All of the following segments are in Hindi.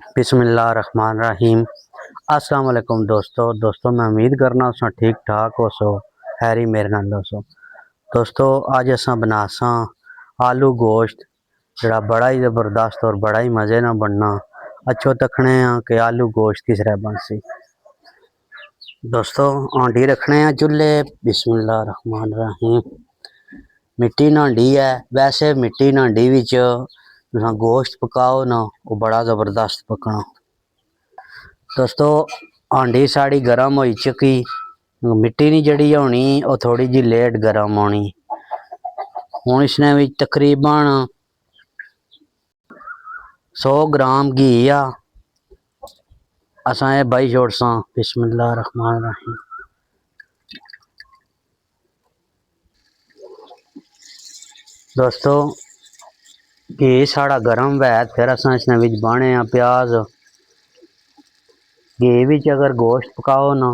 बिस्मिल्लाहिर्रहमानिर्रहीम। अस्सलाम वालेकुम दोस्तों मैं उम्मीद करना तुसां ठीक ठाक हो सो हैरी मेरे नाल दोस्तों। अज असां बनासा आलू गोश्त जड़ा बड़ा ही ज़बरदस्त और बड़ा ही मज़े ना बनना। अच्छो तकने कि आलू गोश्त किस तरह बनसी। दोस्तों हांडी रखने चूल्हे। बिस्मिल्लाहिर्रहमानिर्रहीम। मिट्टी नांडी है, वैसे मिट्टी नांडी विच तुसां गोश्त पकाओ ना वो बड़ा ज़बरदस्त पकना। दोस्तों हांडी साड़ी गर्म हो चुकी, मिट्टी नहीं जड़ी होनी और थोड़ी जी लेट गर्म होनी। हूँ इसने भी तकरीबन 100 ग्राम घी आ असा बाई छोड़सा। बिस्मिल्लाहिर्रहमानिर्रहीम। दोस्तों घी साड़ा गर्म वै फिर असा इसने विच बाने प्याज। घी विच अगर गोश्त पकाओ ना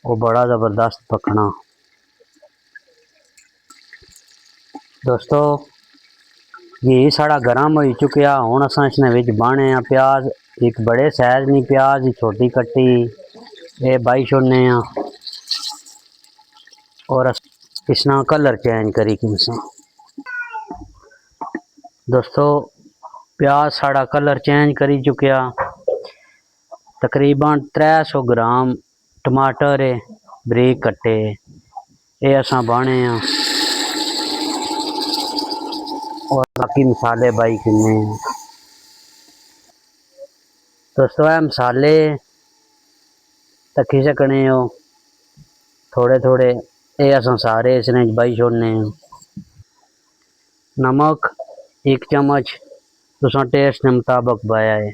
वो बड़ा ज़बरदस्त पकना। दोस्तों घी साड़ा गर्म हो चुका। हूँ असा इसने विच बाने प्याज। एक बड़े साइज नहीं प्याज छोटी कट्टी ये बाई छोड़ने और इसना कलर चेंज करी किसा। दोस्तों प्याज साड़ा कलर चेंज करी चुकया। तकरीबन 300 ग्राम टमाटर बरीक कट्टे ये असा बाने और बाकी मसाले बाई किन्ने। दोस्तों ये मसाले तकी सकने हो थोड़े थोड़े ये असा सारे इसने बाई छोड़ने। नमक 1 चम्मच तुसा टेस्ट के मुताबिक पाया है।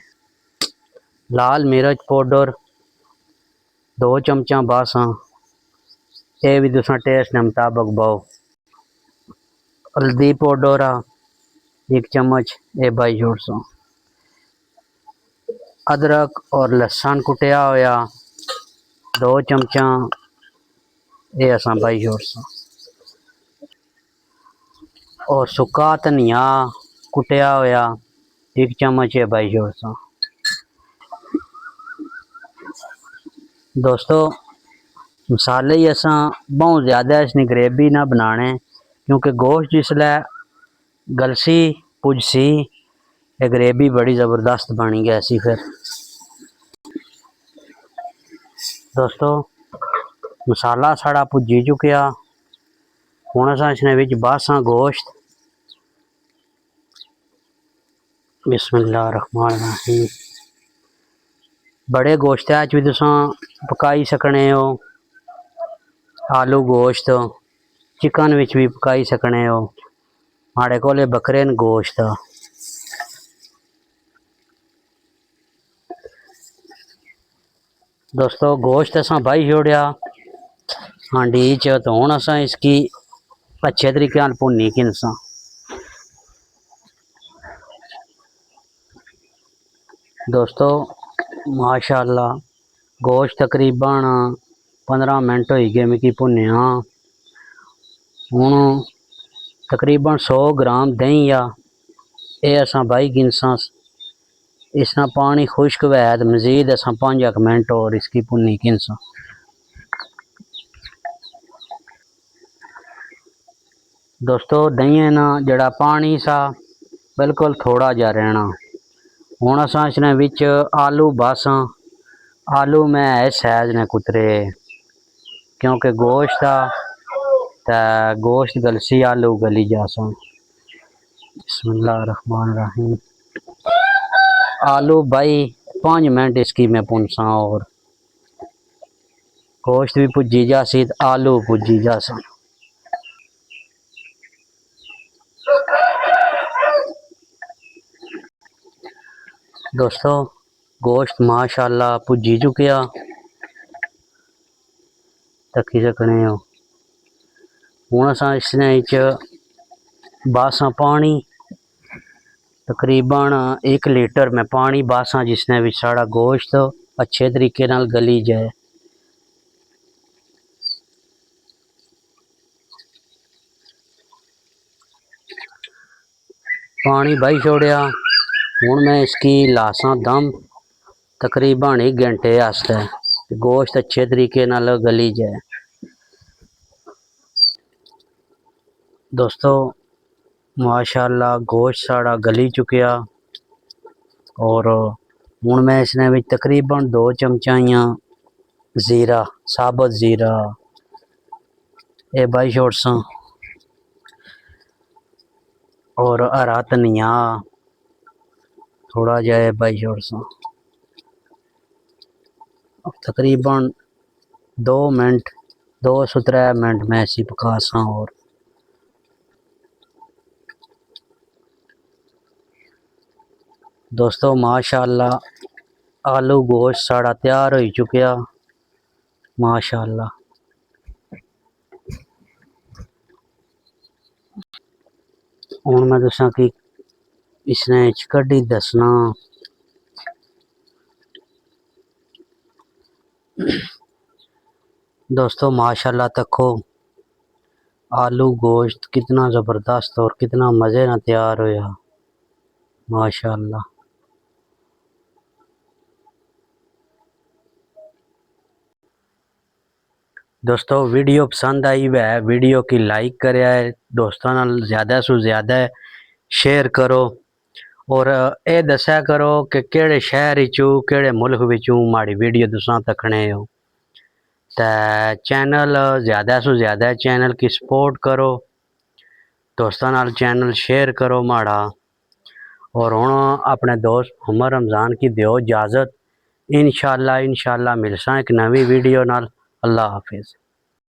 लाल मिर्च पाउडर 2 चमचा बासा ये भी तुसा टेस्ट के मुताबिक पाओ। हल्दी पाउडर 1 चम्मच ये बाई छोड़ सो। अदरक और लहसुन कुटिया होया 2 चमचा ये असा बाई छोड़ सो। और सुक्का धनिया कुटिया होया 1 चम्मच ये बाई छोड़ सो। दोस्तों मसाले ही असा बहुत ज़्यादा इसनी ग्रेवी ना बनाने क्योंकि गोश्त जिसलै गलसी पुजसी ये ग्रेवी बड़ी ज़बरदस्त बनी गई सी। फिर दोस्तों मसाला साड़ा पुजी चुकया। हूँ असा इसने विच बासा गोश्त। बिस्मिल्लाहिर्रहमानिर्रहीम। बड़े गोश्त भी तुसा पकाई सकने हो। आलू गोश्त चिकन विच भी पकाई सकने हो। माड़े कोले बकरे न गोश्त। दोस्तों गोश्त असा बाई छोड़िया हांडी च तो हूँ असा इसकी अच्छे तरीके भुनी किनसा। दोस्तों माशाअल्लाह गोश्त तकरीबन 15 मिनट हो गए मिकी भुनिया। हूँ तकरीबन 100 ग्राम दही आ ये असा बाई गिनसा। इसना पानी खुश्क वै तो मजीद असा 5 मिनट और इसकी भुनी किनसा। दोस्तों दही ना जड़ा पानी सा बिल्कुल थोड़ा जा रहना। हूँ असा इसने विच आलू बासा। आलू मैं इस साइज ने कुतरे क्योंकि गोश्त था तो गोश्त गलसी आलू गली जासा। बिस्मिल्लाहिर्रहमानिर्रहीम। आलू बाई 5 मिनट इसकी मैं भुनसा और गोश्त भी भुजी जासी आलू भुजी जासा। दोस्तों गोश्त माशाअल्लाह भुजी चुकया तकी सकने हो। हूँ असा इसने बासा पानी तकरीबन 1 लीटर में पानी बासा जिसने भी साड़ा गोश्त अच्छे तरीके नाल गली जाए। पानी बाई छोड़िया। हुण मैं इसकी लासा दम तकरीबन 1 घंटे आस्ते गोश्त अच्छे तरीके नाल गली जाए। दोस्तों माशाअल्लाह गोश्त साड़ा गली चुकिया और हुण मैं इसने भी तकरीबन 2 चमचाइयां जीरा साबुत जीरा ये बाई छोड़सा और हरा धनिया थोड़ा जा बाई छोड़सा। तकरीबन 2 मिनट 2 से 3 मिनट मैं ऐसी पका सा। और दोस्तों माशाअल्लाह आलू गोश्त साड़ा तैयार हो चुकिया माशाअल्लाह। हुण मैं तुसा की इसने कड्डी दसना। दोस्तों माशाअल्लाह तको आलू गोश्त कितना ज़बरदस्त और कितना मज़े ना तैयार होया माशाअल्लाह। दोस्तों वीडियो पसंद आई वह वीडियो की लाइक करे है, दोस्तों नाल ज़्यादा से ज़्यादा शेयर करो और ये दस्या करो कि केड़े शहर विचू केड़े मुल्क विचू माड़ी वीडियो तुसां तकने हो। तो चैनल ज़्यादा से ज़्यादा चैनल की सपोर्ट करो, दोस्तों नाल चैनल शेयर करो माड़ा। और हुण अपने दोस्त मोहम्मद रमज़ान की दियो इजाज़त। इंशाअल्लाह मिलसा एक नवी वीडियो नाल। अल्लाह हाफिज़।